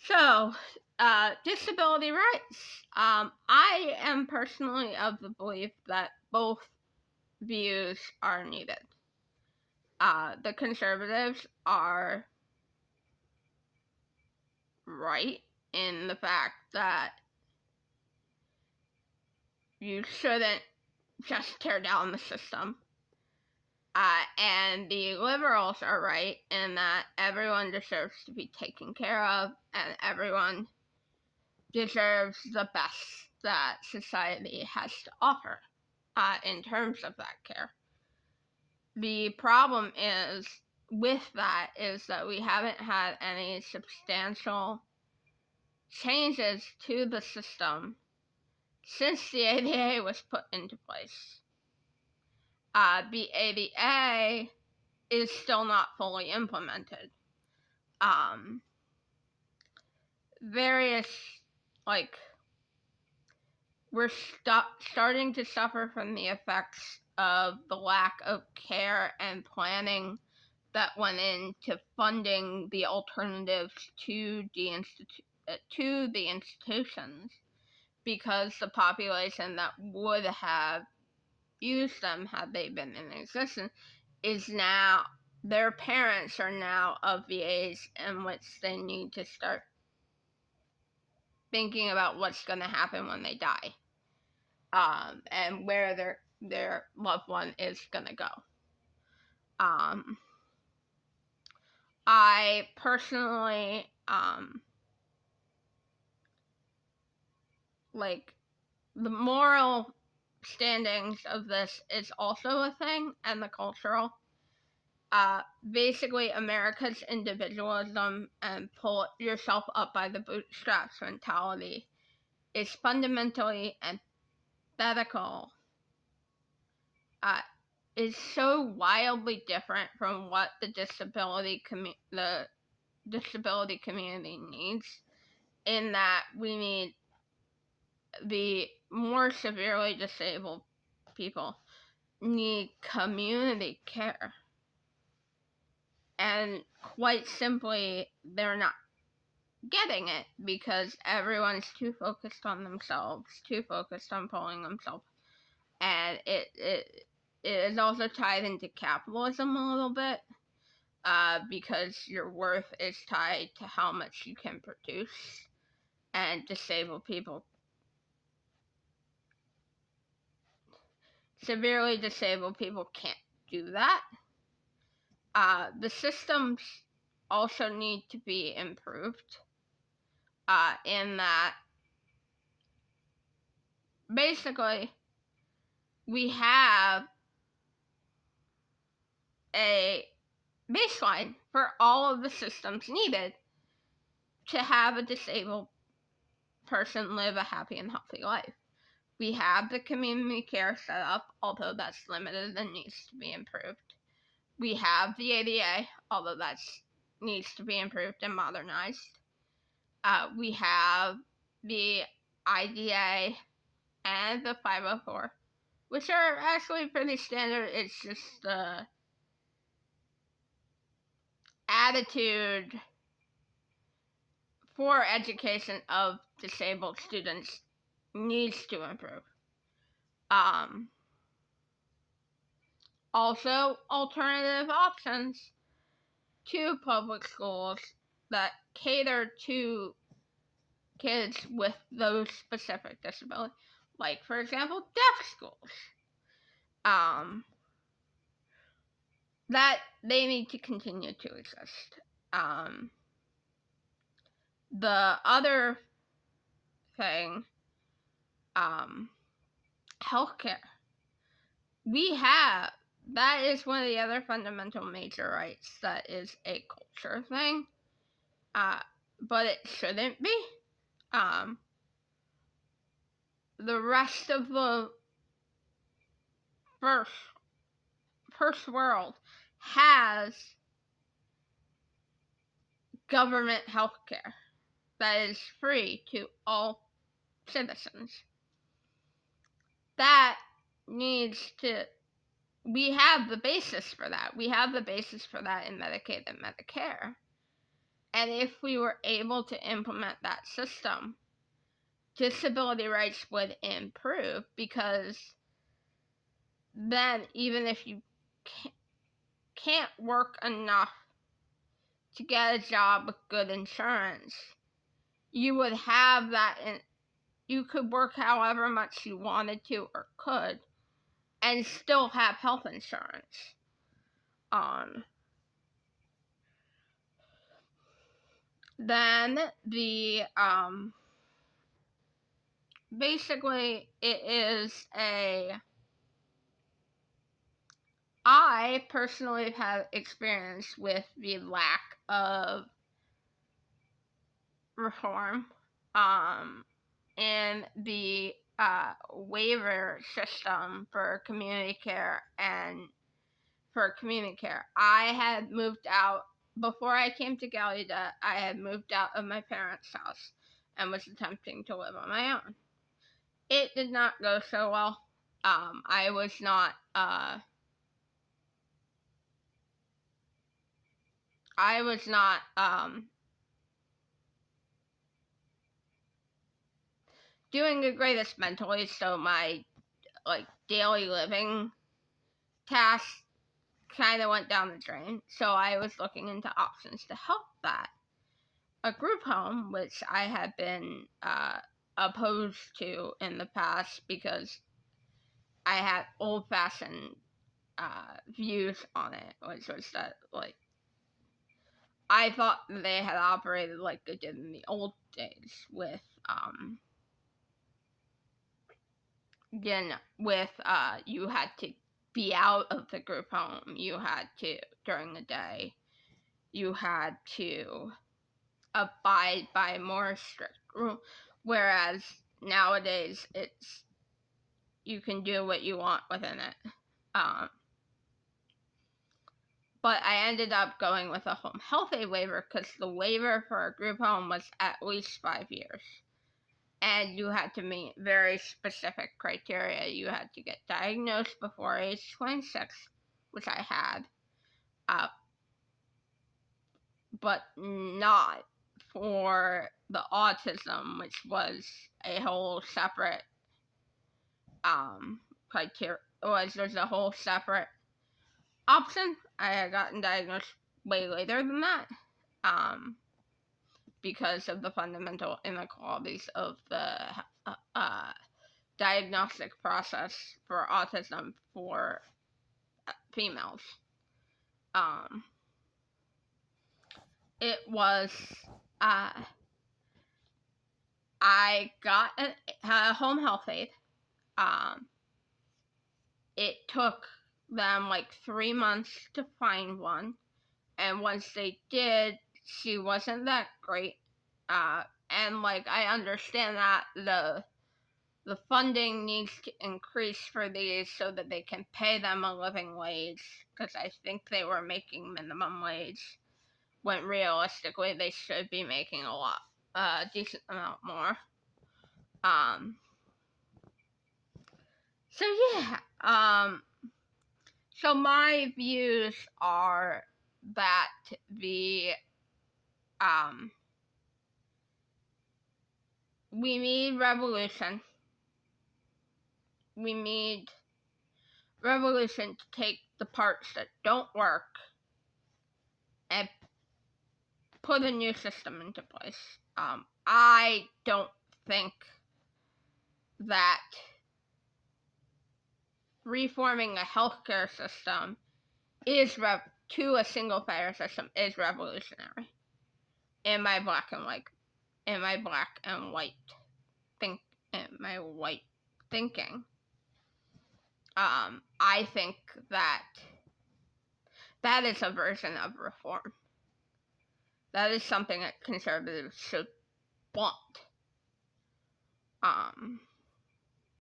So, disability rights. I am personally of the belief that both views are needed. The conservatives are right in the fact that you shouldn't just tear down the system. And the liberals are right in that everyone deserves to be taken care of and everyone deserves the best that society has to offer in terms of that care. The problem is with that is that we haven't had any substantial changes to the system since the ADA was put into place. The ADA is still not fully implemented. Various, like, we're starting to suffer from the effects of the lack of care and planning that went into funding the alternatives to the institutions, because the population that would have used them had they been in existence is now, their parents are now of the age in which they need to start thinking about what's going to happen when they die, and where their loved one is going to go. I personally, like, the moral standings of this is also a thing, and the cultural. Basically, America's individualism and pull yourself up by the bootstraps mentality is fundamentally antithetical. Is so wildly different from what the disability community needs, in that we need the more severely disabled people need community care. And quite simply, they're not getting it because everyone's too focused on themselves, too focused on pulling themselves. And it is also tied into capitalism a little bit, because your worth is tied to how much you can produce, and severely disabled people can't do that. The systems also need to be improved, in that basically we have a baseline for all of the systems needed to have a disabled person live a happy and healthy life. We have the community care set up, although that's limited and needs to be improved. We have the ADA, although that needs to be improved and modernized. We have the IDA and the 504, which are actually pretty standard. It's just the attitude for education of disabled students needs to improve. Also, alternative options to public schools that cater to kids with those specific disabilities, like, for example, deaf schools. That they need to continue to exist. The other thing, healthcare. That is one of the other fundamental major rights that is a culture thing, but it shouldn't be. The rest of the first world has government healthcare that is free to all citizens. That needs to, we have the basis for that. We have the basis for that in Medicaid and Medicare. And if we were able to implement that system, disability rights would improve, because then even if you can't work enough to get a job with good insurance, you would have that, and you could work however much you wanted to or could and still have health insurance. Then the basically it is I personally have experience with the lack of reform in the waiver system for community care and for community care. I had moved out before I came to Gallaudet. I had moved out of my parents' house and was attempting to live on my own. It did not go so well. I was not doing the greatest mentally, so my daily living tasks kind of went down the drain. So I was looking into options to help that. A group home, which I had been opposed to in the past because I had old-fashioned views on it, which was that I thought they had operated like they did in the old days with you had to be out of the group home. You had to, during the day, you had to abide by more strict rules, whereas nowadays you can do what you want within it. But I ended up going with a home health aide waiver because the waiver for a group home was at least 5 years. And you had to meet very specific criteria. You had to get diagnosed before age 26, which I had, but not for the autism, which was a whole separate criteria. There's a whole separate option. I had gotten diagnosed way later than that, because of the fundamental inequalities of the diagnostic process for autism for females. It was I got a home health aide. It took them 3 months to find one, and once they did, she wasn't that great. And I understand that the funding needs to increase for these so that they can pay them a living wage, because I think they were making minimum wage, when realistically they should be making a decent amount more. So yeah, so my views are that we need revolution. We need revolution to take the parts that don't work and put a new system into place. I don't think that reforming a healthcare system to a single-payer system is revolutionary. In my black and white thinking, I think that is a version of reform. That is something that conservatives should want.